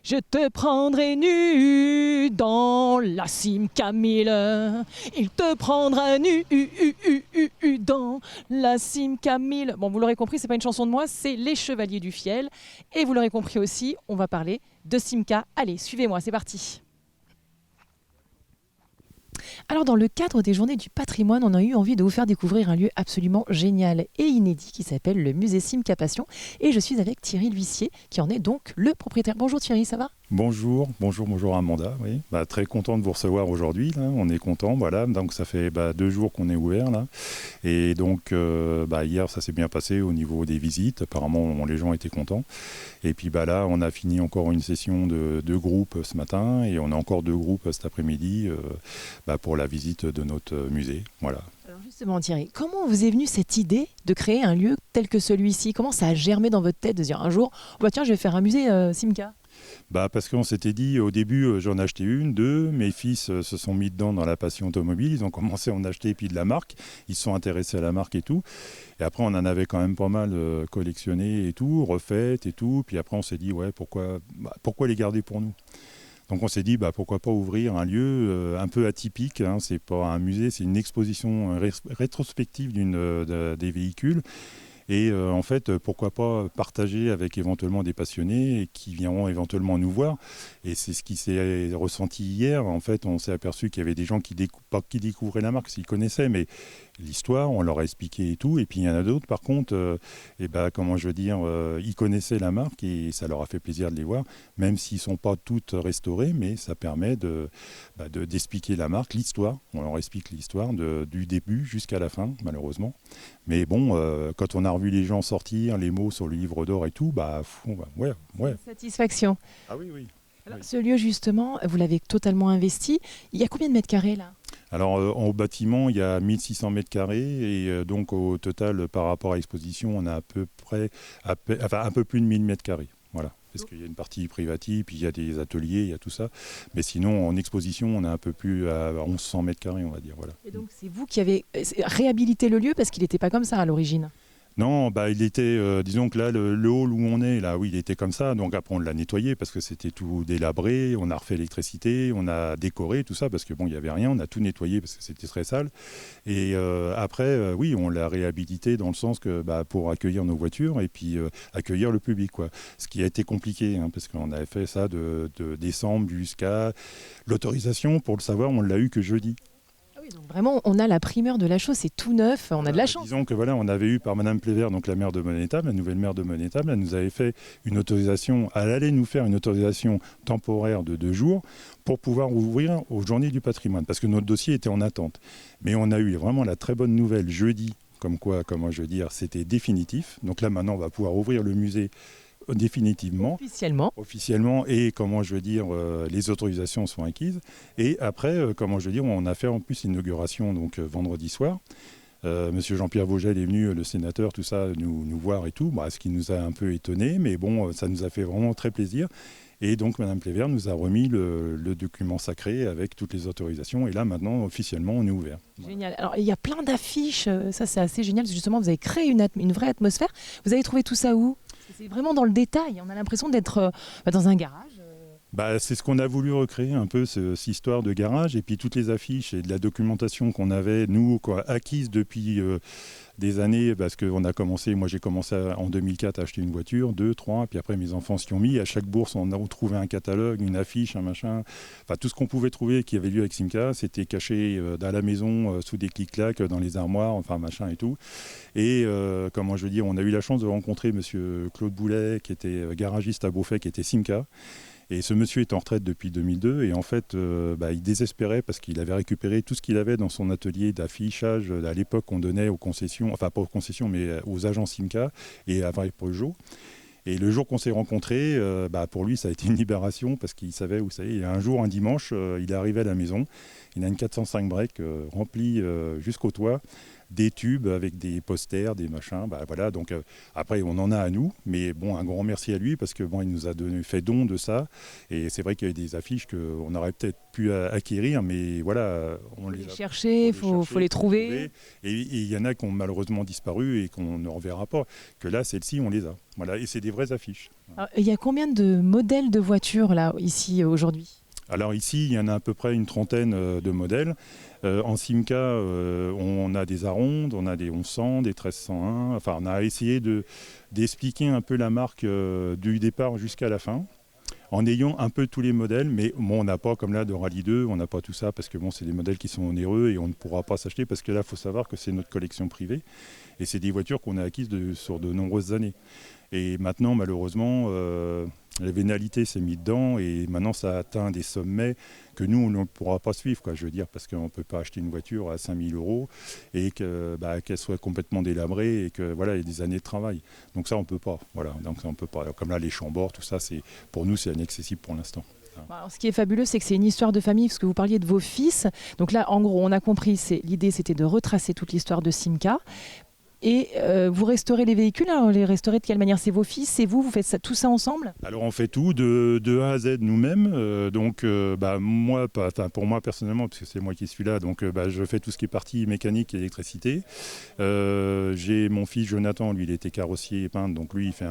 Je te prendrai nu dans la Simca 1000. Il te prendra nu dans la Simca 1000. Bon, vous l'aurez compris, c'est pas une chanson de moi, c'est Les Chevaliers du Fiel. Et vous l'aurez compris aussi, on va parler de Simca. Allez, suivez-moi, c'est parti. Alors dans le cadre des Journées du patrimoine, on a eu envie de vous faire découvrir un lieu absolument génial et inédit qui s'appelle le musée Simca Passion. Et je suis avec Thierry L'Huissier qui en est donc le propriétaire. Bonjour Thierry, ça va ? Bonjour Amanda, oui. Très content de vous recevoir aujourd'hui, là. On est content, voilà. Donc ça fait 2 jours qu'on est ouvert là. Et donc hier ça s'est bien passé au niveau des visites, apparemment les gens étaient contents. Et puis là on a fini encore une session de 2 groupes ce matin et on a encore 2 groupes cet après-midi pour la visite de notre musée, voilà. Alors justement Thierry, comment vous est venue cette idée de créer un lieu tel que celui-ci ? Comment ça a germé dans votre tête de dire un jour, tiens je vais faire un musée Simca ? Parce qu'on s'était dit, au début, j'en ai acheté 1, 2, mes fils se sont mis dedans dans la passion automobile, ils ont commencé à en acheter, puis de la marque, ils se sont intéressés à la marque et tout. Et après, on en avait quand même pas mal collectionné et tout, refaites et tout, puis après on s'est dit, pourquoi les garder pour nous ? Donc on s'est dit, pourquoi pas ouvrir un lieu un peu atypique, hein, c'est pas un musée, c'est une exposition rétrospective des véhicules. Et en fait, pourquoi pas partager avec éventuellement des passionnés qui viendront éventuellement nous voir. Et c'est ce qui s'est ressenti hier. En fait, on s'est aperçu qu'il y avait des gens qui découvraient la marque, s'ils connaissaient, mais l'histoire, on leur a expliqué et tout. Et puis il y en a d'autres, par contre, ils connaissaient la marque et ça leur a fait plaisir de les voir, même s'ils ne sont pas toutes restaurées, mais ça permet d'expliquer la marque, l'histoire. On leur explique l'histoire du début jusqu'à la fin, malheureusement. Mais bon, quand on a revu les gens sortir, les mots sur le livre d'or et tout, ouais. Satisfaction. Ah oui. Alors, ce lieu, justement, vous l'avez totalement investi. Il y a combien de mètres carrés là ? Alors, au bâtiment, il y a 1600 mètres carrés et donc au total, par rapport à l'exposition, on a à peu près, un peu plus de 1000 mètres carrés. Voilà. Parce qu'il y a une partie privative, puis il y a des ateliers, il y a tout ça. Mais sinon, en exposition, on a un peu plus à 1100 mètres carrés, on va dire. Voilà. Et donc, c'est vous qui avez réhabilité le lieu parce qu'il n'était pas comme ça à l'origine ? Non, il était, disons que là, le hall où on est, là, oui, il était comme ça. Donc après, on l'a nettoyé parce que c'était tout délabré. On a refait l'électricité, on a décoré tout ça parce que il n'y avait rien. On a tout nettoyé parce que c'était très sale. Et après, oui, on l'a réhabilité dans le sens que pour accueillir nos voitures et puis accueillir le public, quoi. Ce qui a été compliqué, hein, parce qu'on avait fait ça de décembre jusqu'à l'autorisation. Pour le savoir, on l'a eu que jeudi. Donc vraiment, on a la primeur de la chose, c'est tout neuf, on a de la chance. Disons que on avait eu par Madame Plévert, donc la maire de Bonnétable, la nouvelle maire de Bonnétable, elle nous avait fait une autorisation, elle allait nous faire une autorisation temporaire de 2 jours pour pouvoir ouvrir aux Journées du patrimoine, parce que notre dossier était en attente. Mais on a eu vraiment la très bonne nouvelle jeudi, comment je veux dire, c'était définitif. Donc là maintenant, on va pouvoir ouvrir le musée définitivement, officiellement, et les autorisations sont acquises. Et après, on a fait en plus l'inauguration donc vendredi soir. Monsieur Jean-Pierre Vogel est venu, le sénateur, tout ça, nous voir et tout, ce qui nous a un peu étonnés, mais bon, ça nous a fait vraiment très plaisir. Et donc Madame Plévert nous a remis le document sacré avec toutes les autorisations. Et là maintenant, officiellement, on est ouvert. Génial. Alors il y a plein d'affiches, ça c'est assez génial, parce que justement vous avez créé une vraie atmosphère. Vous avez trouvé tout ça où ? C'est vraiment dans le détail, on a l'impression d'être dans un garage. C'est ce qu'on a voulu recréer un peu, cette histoire de garage, et puis toutes les affiches et de la documentation qu'on avait, nous, acquise depuis des années, parce que moi j'ai commencé en 2004 à acheter une voiture, 2, 3, puis après mes enfants s'y ont mis. À chaque bourse, on a retrouvé un catalogue, une affiche, un machin, enfin tout ce qu'on pouvait trouver qui avait lieu avec Simca, c'était caché dans la maison, sous des clics-clacs, dans les armoires, enfin machin et tout. Et on a eu la chance de rencontrer monsieur Claude Boulet, qui était garagiste à Beaufay, qui était Simca. Et ce monsieur est en retraite depuis 2002 et en fait, il désespérait parce qu'il avait récupéré tout ce qu'il avait dans son atelier d'affichage. À l'époque, on donnait aux concessions, enfin pas aux concessions, mais aux agents Simca et à Peugeot. Et le jour qu'on s'est rencontrés, pour lui, ça a été une libération parce qu'il savait où ça y est. Un jour, un dimanche, il est arrivé à la maison. Il a une 405 break remplie jusqu'au toit. des tubes avec des posters, des machins. Bah, voilà, donc après, on en a à nous, mais bon, un grand merci à lui parce que bon, il nous a fait don de ça. Et c'est vrai qu'il y a des affiches qu'on aurait peut-être pu acquérir, mais voilà, on les a chercher, il faut les trouver. Et il y en a qui ont malheureusement disparu et qu'on ne reverra pas. Que là, celles-ci, on les a. Voilà, et c'est des vraies affiches. Alors, il y a combien de modèles de voitures là, ici, aujourd'hui ? Alors ici, il y en a à peu près une trentaine de modèles. En Simca, on a des Arondes, on a des 1100, des 1301. Enfin, on a essayé d'expliquer un peu la marque du départ jusqu'à la fin, en ayant un peu tous les modèles. Mais bon, on n'a pas, comme là, de Rallye 2, on n'a pas tout ça, parce que bon, c'est des modèles qui sont onéreux et on ne pourra pas s'acheter, parce que là, il faut savoir que c'est notre collection privée. Et c'est des voitures qu'on a acquises sur de nombreuses années. Et maintenant, malheureusement, la vénalité s'est mise dedans et maintenant ça a atteint des sommets que nous, on ne pourra pas suivre, quoi, je veux dire, parce qu'on ne peut pas acheter une voiture à 5 000 € et qu'elle soit complètement délabrée et que voilà, il y a des années de travail. Donc ça, on ne peut pas. Voilà, donc ça, on peut pas. Alors, comme là, les Chambord, tout ça, pour nous, c'est inaccessible pour l'instant. Alors, ce qui est fabuleux, c'est que c'est une histoire de famille, parce que vous parliez de vos fils. Donc là, en gros, on a compris, l'idée, c'était de retracer toute l'histoire de Simca. Et vous restaurez les véhicules, alors les restaurez de quelle manière? C'est vos fils, c'est vous, vous faites tout ça ensemble? Alors on fait tout de A à Z nous-mêmes, moi, pour moi personnellement, parce que c'est moi qui suis là, donc je fais tout ce qui est partie mécanique et électricité. J'ai mon fils Jonathan, lui il était carrossier et peintre, donc lui il fait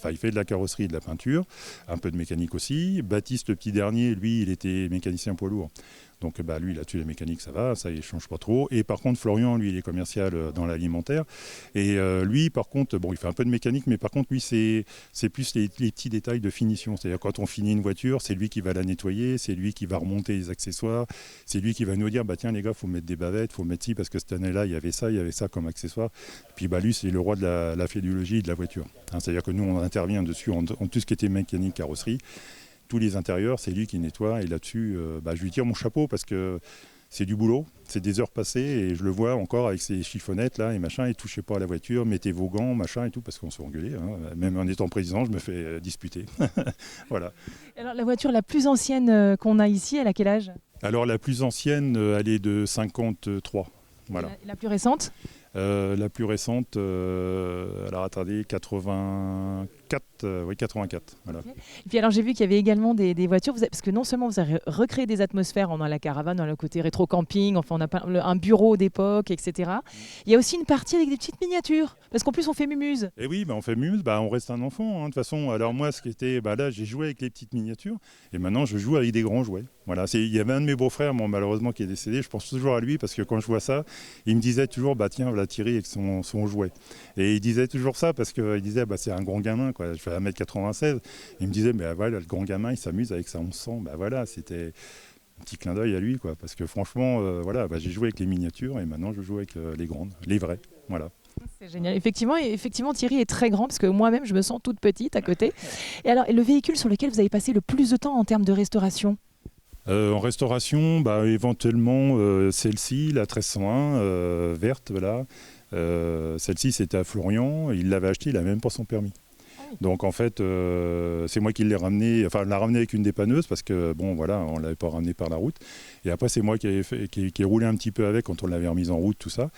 il fait de la carrosserie et de la peinture, un peu de mécanique aussi. Baptiste, le petit dernier, lui il était mécanicien poids lourd. Donc lui là-dessus la mécanique ça va, ça il change pas trop. Et par contre Florian, lui il est commercial dans l'alimentaire. Et lui par contre, il fait un peu de mécanique, mais par contre lui c'est plus les petits détails de finition. C'est-à-dire quand on finit une voiture, c'est lui qui va la nettoyer, c'est lui qui va remonter les accessoires, c'est lui qui va nous dire tiens les gars, faut mettre des bavettes, faut mettre ci parce que cette année-là il y avait ça comme accessoire. Et puis lui c'est le roi de la fédéologie de la voiture. C'est-à-dire que nous on intervient dessus en tout ce qui était mécanique, carrosserie. Tous les intérieurs, c'est lui qui nettoie et là-dessus, je lui tire mon chapeau parce que c'est du boulot, c'est des heures passées et je le vois encore avec ses chiffonnettes là et machin, et touchez pas à la voiture, mettez vos gants, machin et tout, parce qu'on se fait engueuler, hein. Même en étant président, je me fais disputer. Voilà. Alors la voiture la plus ancienne qu'on a ici, elle a quel âge? Alors la plus ancienne, elle est de 53. Voilà. La plus récente? La plus récente, alors attendez, 84, 84. Voilà. Okay. Et puis alors j'ai vu qu'il y avait également des voitures, parce que non seulement vous avez recréé des atmosphères, on a la caravane, on a le côté rétro-camping, enfin on a un bureau d'époque, etc. Il y a aussi une partie avec des petites miniatures, parce qu'en plus on fait mumuse. Et oui, on fait mumuse, on reste un enfant, de toute façon. Alors moi, ce qui était, là j'ai joué avec les petites miniatures, et maintenant je joue avec des grands jouets. Voilà, il y avait un de mes beaux-frères, malheureusement, qui est décédé. Je pense toujours à lui parce que quand je vois ça, il me disait toujours, tiens, voilà Thierry avec son jouet. Et il disait toujours ça parce qu'il disait, c'est un grand gamin, quoi. Je fais 1m96. Il me disait, mais voilà, le grand gamin, il s'amuse avec sa 1100. Voilà, c'était un petit clin d'œil à lui, quoi. Parce que franchement, j'ai joué avec les miniatures et maintenant je joue avec les grandes, les vraies. Voilà. C'est génial. Effectivement, Thierry est très grand parce que moi-même, je me sens toute petite à côté. Et alors, le véhicule sur lequel vous avez passé le plus de temps en termes de restauration? En restauration, éventuellement celle-ci, la 1301 verte, voilà. Celle-ci c'était à Florian, il l'avait acheté, il n'a même pas son permis. Donc en fait, c'est moi qui l'ai ramené, on l'a ramené avec une dépanneuse parce que on ne l'avait pas ramené par la route. Et après c'est moi qui ai roulé un petit peu avec quand on l'avait remise en route, tout ça.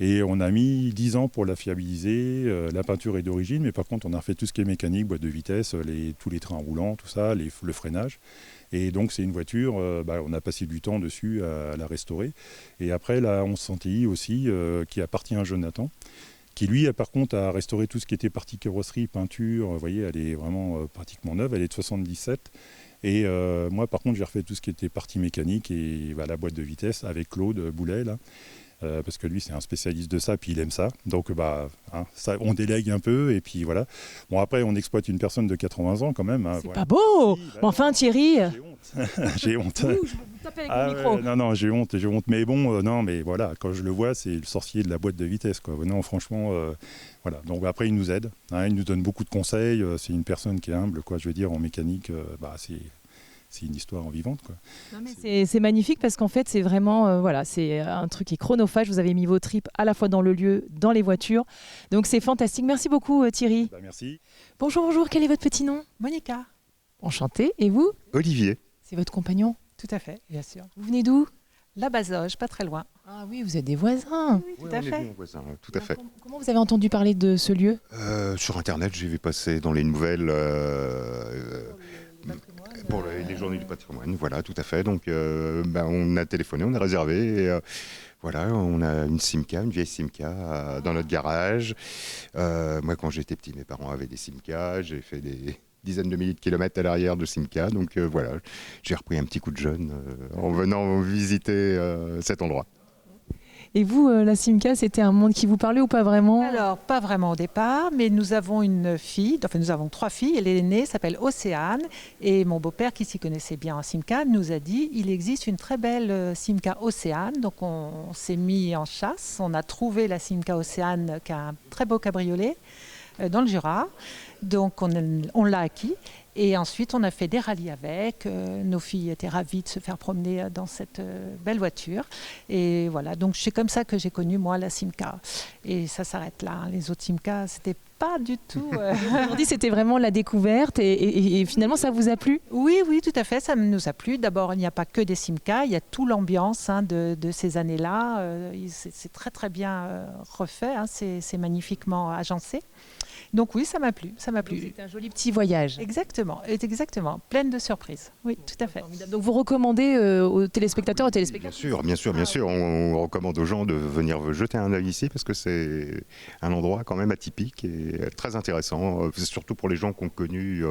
Et on a mis 10 ans pour la fiabiliser. La peinture est d'origine, mais par contre on a refait tout ce qui est mécanique, boîte de vitesse, tous les trains roulants, tout ça, le freinage. Et donc c'est une voiture, on a passé du temps dessus à la restaurer. Et après la 1100 Ti aussi, qui appartient à Jonathan, qui lui par contre a restauré tout ce qui était partie carrosserie, peinture. Vous voyez, elle est vraiment pratiquement neuve, elle est de 77. Et moi par contre j'ai refait tout ce qui était partie mécanique et la boîte de vitesse avec Claude Boulet là. Parce que lui c'est un spécialiste de ça, puis il aime ça. Donc ça, on délègue un peu et puis voilà. Bon après on exploite une personne de 80 ans quand même. C'est pas beau. Oui, enfin Thierry. J'ai honte. Je vous tape avec le micro. Ouais, non, j'ai honte. Mais bon, non, mais voilà, quand je le vois, c'est le sorcier de la boîte de vitesse, quoi. Non, franchement, voilà. Donc après, il nous aide, il nous donne beaucoup de conseils. C'est une personne qui est humble, quoi. Je veux dire, en mécanique, c'est une histoire en vivante, quoi. Non, mais c'est magnifique parce qu'en fait, c'est vraiment, c'est un truc qui est chronophage. Vous avez mis vos tripes à la fois dans le lieu, dans les voitures. Donc c'est fantastique. Merci beaucoup, Thierry. Merci. Bonjour. Quel est votre petit nom? Monica. Enchantée. Et vous? Olivier. C'est votre compagnon? Tout à fait, bien sûr. Vous venez d'où? La Bazoge, pas très loin. Ah oui, vous êtes des voisins. Oui, Tout on à est fait. bons voisins, tout à fait. Comment vous avez entendu parler de ce lieu? Sur Internet, j'ai vu passer dans les nouvelles pour les journées du patrimoine, voilà, tout à fait. Donc, on a téléphoné, on a réservé. Et, voilà, on a une Simca, une vieille Simca dans notre garage. Moi, quand j'étais petit, mes parents avaient des Simca. J'ai fait des dizaines de milliers de kilomètres à l'arrière de Simca. Donc, voilà, j'ai repris un petit coup de jeune en venant visiter cet endroit. Et vous, la Simca, c'était un monde qui vous parlait ou pas vraiment? Alors, pas vraiment au départ, mais nous avons une fille, enfin nous avons 3 filles, et l'aînée s'appelle Océane, et mon beau-père, qui s'y connaissait bien en Simca, nous a dit il existe une très belle Simca Océane, donc on s'est mis en chasse, on a trouvé la Simca Océane qui a un très beau cabriolet dans le Jura, donc on l'a acquis. Et ensuite, on a fait des rallyes avec. Nos filles étaient ravies de se faire promener dans cette belle voiture. Et voilà, donc c'est comme ça que j'ai connu, moi, la Simca. Et ça s'arrête là. Les autres Simca, c'était pas du tout... Aujourd'hui, c'était vraiment la découverte et finalement, ça vous a plu? Oui, oui, tout à fait, ça nous a plu. D'abord, il n'y a pas que des Simca, il y a toute l'ambiance de ces années-là. C'est très, très bien refait, hein, c'est magnifiquement agencé. Donc oui, ça m'a plu, ça m'a plu. C'est un joli petit voyage. Exactement, pleine de surprises. Oui, tout à fait. Donc vous recommandez aux téléspectateurs, aux téléspectateurs? Bien sûr. On recommande aux gens de venir jeter un œil ici parce que c'est un endroit quand même atypique et très intéressant. C'est surtout pour les gens qui ont connu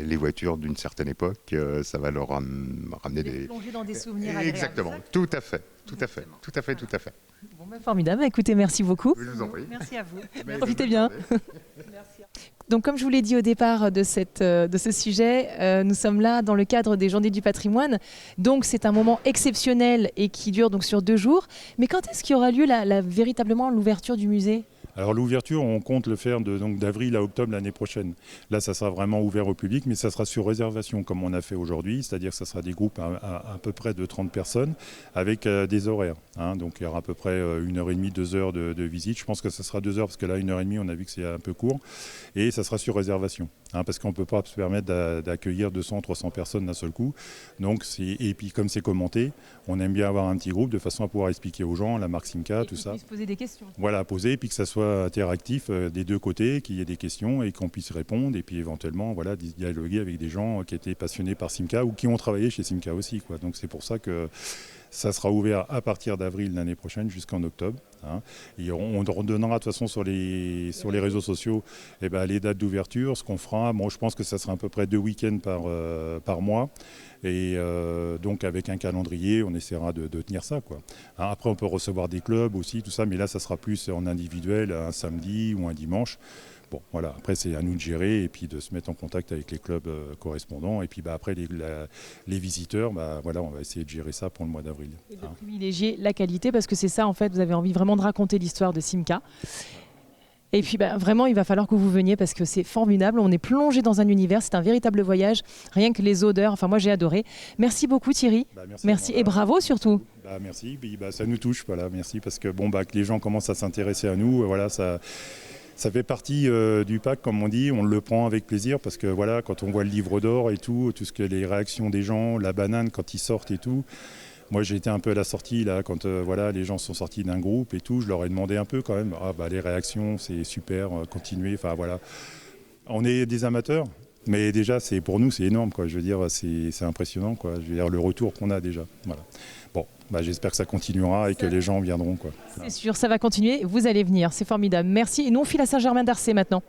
les voitures d'une certaine époque. Ça va leur ramener des... Plonger dans des souvenirs agréables. Exactement, tout à fait. Bon, formidable. Écoutez, merci beaucoup. Je vous en prie. Merci à vous. Profitez bien. Donc, comme je vous l'ai dit au départ de ce sujet, nous sommes là dans le cadre des Journées du patrimoine. Donc, c'est un moment exceptionnel et qui dure donc sur 2 jours. Mais quand est-ce qu'il y aura lieu véritablement l'ouverture du musée? Alors l'ouverture, on compte le faire d'avril à octobre l'année prochaine. Là, ça sera vraiment ouvert au public, mais ça sera sur réservation comme on a fait aujourd'hui, c'est-à-dire que ça sera des groupes à peu près de 30 personnes avec des horaires. Hein. Donc il y aura à peu près 1h30, 2 heures de visite. Je pense que ça sera 2 heures parce que là, 1h30, on a vu que c'est un peu court. Et ça sera sur réservation, hein, parce qu'on ne peut pas se permettre d'accueillir 200, 300 personnes d'un seul coup. Donc, et puis comme c'est commenté, on aime bien avoir un petit groupe de façon à pouvoir expliquer aux gens la marque Simca, tout ça. Se poser des questions. Voilà, poser, et puis que ça soit interactif des deux côtés, qu'il y ait des questions et qu'on puisse répondre, et puis éventuellement dialoguer avec des gens qui étaient passionnés par Simca ou qui ont travaillé chez Simca aussi, quoi. Donc c'est pour ça que ça sera ouvert à partir d'avril l'année prochaine jusqu'en octobre. Hein. Et on redonnera de toute façon sur les réseaux sociaux les dates d'ouverture, ce qu'on fera. Bon, je pense que ça sera à peu près 2 week-ends par mois. Et donc avec un calendrier, on essaiera de tenir ça, quoi. Hein, après, on peut recevoir des clubs aussi, tout ça, mais là, ça sera plus en individuel, un samedi ou un dimanche. Bon, voilà. Après, c'est à nous de gérer et puis de se mettre en contact avec les clubs correspondants. Et puis après, les visiteurs, voilà, on va essayer de gérer ça pour le mois d'avril. Et de privilégier la qualité, parce que c'est ça, en fait, vous avez envie vraiment de raconter l'histoire de Simca. Et puis vraiment, il va falloir que vous veniez parce que c'est formidable. On est plongé dans un univers, c'est un véritable voyage. Rien que les odeurs, enfin moi j'ai adoré. Merci beaucoup Thierry. Merci et bravo surtout. Merci, ça nous touche, voilà, merci parce que que les gens commencent à s'intéresser à nous, voilà, ça fait partie du pack, comme on dit, on le prend avec plaisir parce que voilà, quand on voit le livre d'or et tout ce que les réactions des gens, la banane quand ils sortent et tout. Moi, j'ai été un peu à la sortie, là, quand les gens sont sortis d'un groupe et tout. Je leur ai demandé un peu quand même. Les réactions, c'est super, continuez. Enfin, voilà. On est des amateurs, mais déjà, pour nous, c'est énorme, quoi. Je veux dire, c'est impressionnant, quoi. Je veux dire, le retour qu'on a déjà. Voilà. Bon, j'espère que ça continuera et que les gens viendront, quoi. C'est sûr, ça va continuer. Vous allez venir, c'est formidable. Merci. Et nous, on file à Saint-Germain-d'Arcé maintenant.